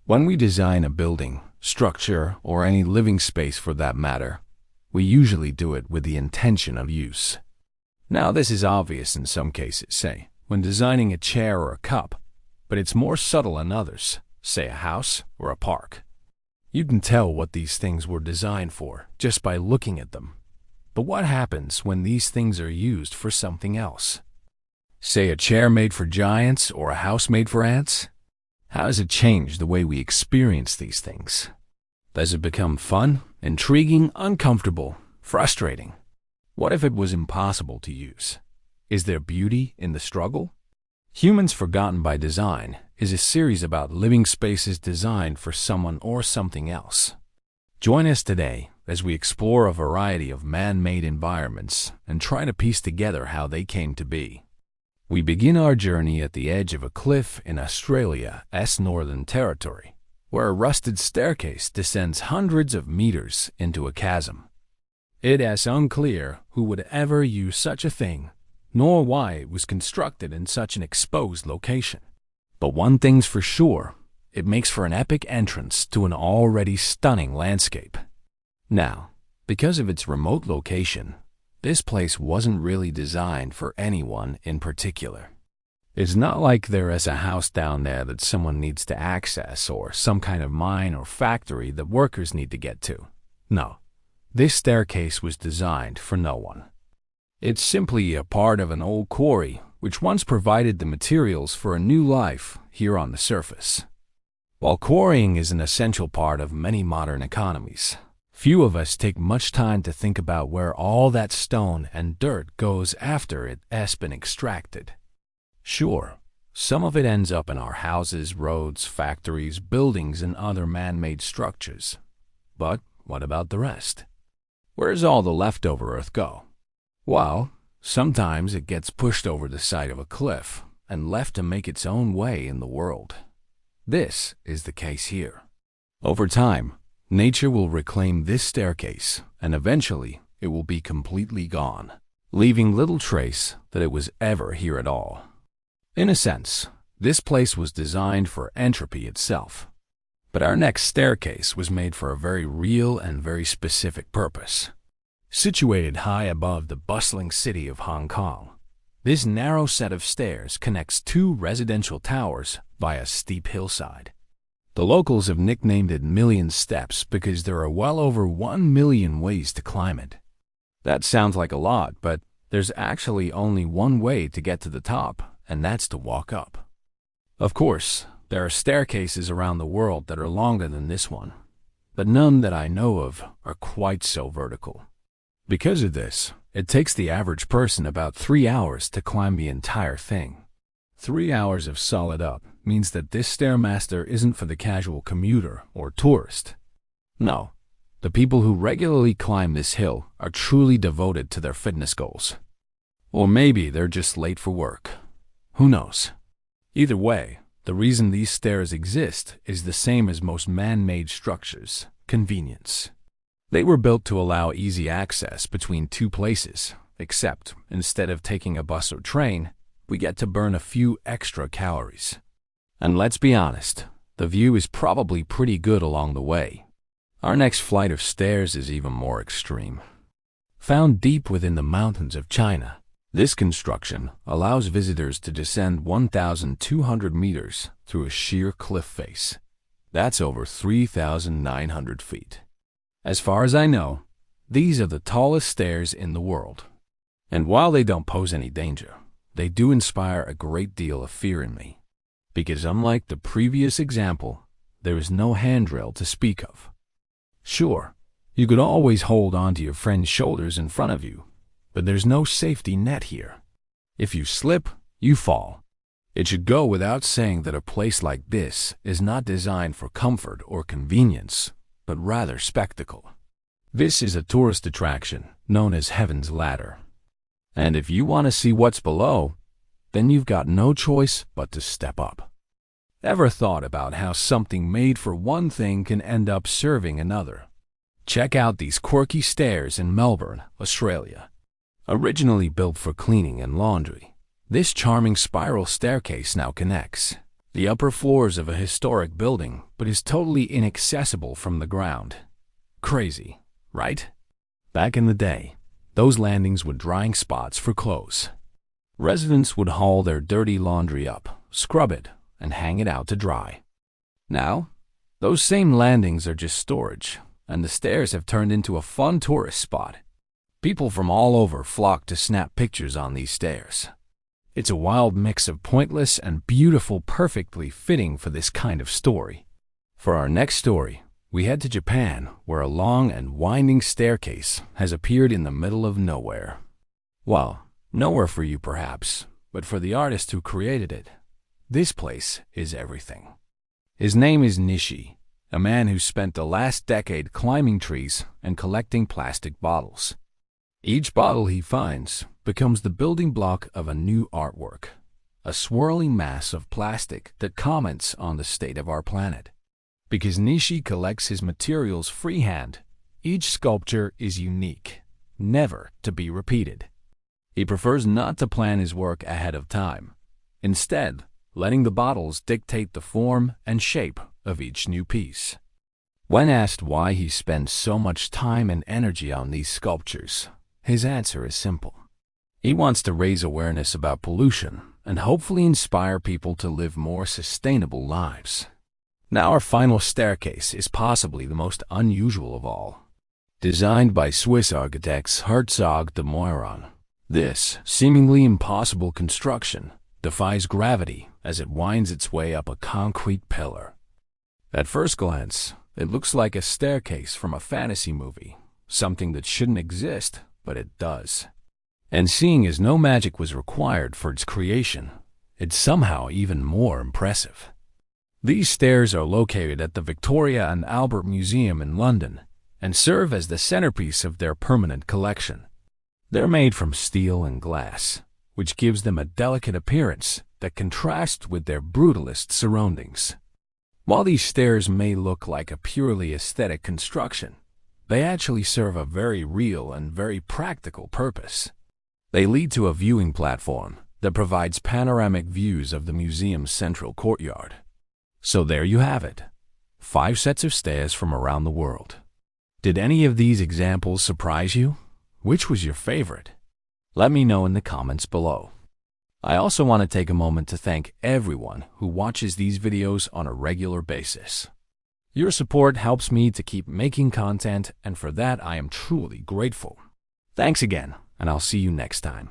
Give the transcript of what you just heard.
When we design a building, structure, or any living space for that matter, we usually do it with the intention of use. Now, this is obvious in some cases, say, when designing a chair or a cup, but it's more subtle in others, say a house or a park. You can tell what these things were designed for just by looking at them. But what happens when these things are used for something else? Say a chair made for giants or a house made for ants? How does it change the way we experience these things? Does it become fun, intriguing, uncomfortable, frustrating? What if it was impossible to use? Is there beauty in the struggle? Humans Forgotten by Design is a series about living spaces designed for someone or something else. Join us today as we explore a variety of man-made environments and try to piece together how they came to be. We begin our journey at the edge of a cliff in Australia's Northern Territory, where a rusted staircase descends hundreds of meters into a chasm. It is unclear who would ever use such a thing, nor why it was constructed in such an exposed location. But one thing's for sure, it makes for an epic entrance to an already stunning landscape. Now, because of its remote location, this place wasn't really designed for anyone in particular. It's not like there is a house down there that someone needs to access or some kind of mine or factory that workers need to get to. No, this staircase was designed for no one. It's simply a part of an old quarry which once provided the materials for a new life here on the surface. While quarrying is an essential part of many modern economies, few of us take much time to think about where all that stone and dirt goes after it has been extracted. Sure, some of it ends up in our houses, roads, factories, buildings, and other man-made structures. But what about the rest? Where does all the leftover earth go? Well, sometimes it gets pushed over the side of a cliff and left to make its own way in the world. This is the case here. Over time, nature will reclaim this staircase, and eventually it will be completely gone, leaving little trace that it was ever here at all. In a sense, this place was designed for entropy itself. But our next staircase was made for a very real and very specific purpose. Situated high above the bustling city of Hong Kong, this narrow set of stairs connects two residential towers by a steep hillside. The locals have nicknamed it Million Steps because there are well over 1 million ways to climb it. That sounds like a lot, but there's actually only one way to get to the top, and that's to walk up. Of course, there are staircases around the world that are longer than this one, but none that I know of are quite so vertical. Because of this, it takes the average person about 3 hours to climb the entire thing. 3 hours of solid up means that this stairmaster isn't for the casual commuter or tourist. No, the people who regularly climb this hill are truly devoted to their fitness goals. Or maybe they're just late for work. Who knows? Either way, the reason these stairs exist is the same as most man-made structures: convenience. They were built to allow easy access between two places, except instead of taking a bus or train, we get to burn a few extra calories. And let's be honest, the view is probably pretty good along the way. Our next flight of stairs is even more extreme. Found deep within the mountains of China, this construction allows visitors to descend 1,200 meters through a sheer cliff face. That's over 3,900 feet. As far as I know, these are the tallest stairs in the world. And while they don't pose any danger, they do inspire a great deal of fear in me. Because unlike the previous example, there is no handrail to speak of. Sure, you could always hold onto your friend's shoulders in front of you, but there's no safety net here. If you slip, you fall. It should go without saying that a place like this is not designed for comfort or convenience, but rather spectacle. This is a tourist attraction known as Heaven's Ladder. And if you want to see what's below, then you've got no choice but to step up. Ever thought about how something made for one thing can end up serving another? Check out these quirky stairs in Melbourne, Australia. Originally built for cleaning and laundry, this charming spiral staircase now connects, the upper floors of a historic building, but is totally inaccessible from the ground. Crazy, right? Back in the day, those landings were drying spots for clothes. Residents would haul their dirty laundry up, scrub it, and hang it out to dry. Now, those same landings are just storage, and the stairs have turned into a fun tourist spot. People from all over flock to snap pictures on these stairs. It's a wild mix of pointless and beautiful, perfectly fitting for this kind of story. For our next story, we head to Japan, where a long and winding staircase has appeared in the middle of nowhere. Well, nowhere for you perhaps, but for the artist who created it, this place is everything. His name is Nishi, a man who spent the last decade climbing trees and collecting plastic bottles. Each bottle he finds becomes the building block of a new artwork, a swirling mass of plastic that comments on the state of our planet. Because Nishi collects his materials freehand, each sculpture is unique, never to be repeated. He prefers not to plan his work ahead of time, instead letting the bottles dictate the form and shape of each new piece. When asked why he spends so much time and energy on these sculptures, his answer is simple. He wants to raise awareness about pollution and hopefully inspire people to live more sustainable lives. Now our final staircase is possibly the most unusual of all. Designed by Swiss architects Herzog de Meuron, this seemingly impossible construction defies gravity as it winds its way up a concrete pillar. At first glance, it looks like a staircase from a fantasy movie, something that shouldn't exist, but it does. And seeing as no magic was required for its creation, it's somehow even more impressive. These stairs are located at the Victoria and Albert Museum in London and serve as the centerpiece of their permanent collection. They're made from steel and glass, which gives them a delicate appearance that contrasts with their brutalist surroundings. While these stairs may look like a purely aesthetic construction, they actually serve a very real and very practical purpose. They lead to a viewing platform that provides panoramic views of the museum's central courtyard. So there you have it, 5 sets of stairs from around the world. Did any of these examples surprise you? Which was your favorite? Let me know in the comments below. I also want to take a moment to thank everyone who watches these videos on a regular basis. Your support helps me to keep making content, and for that I am truly grateful. Thanks again, and I'll see you next time.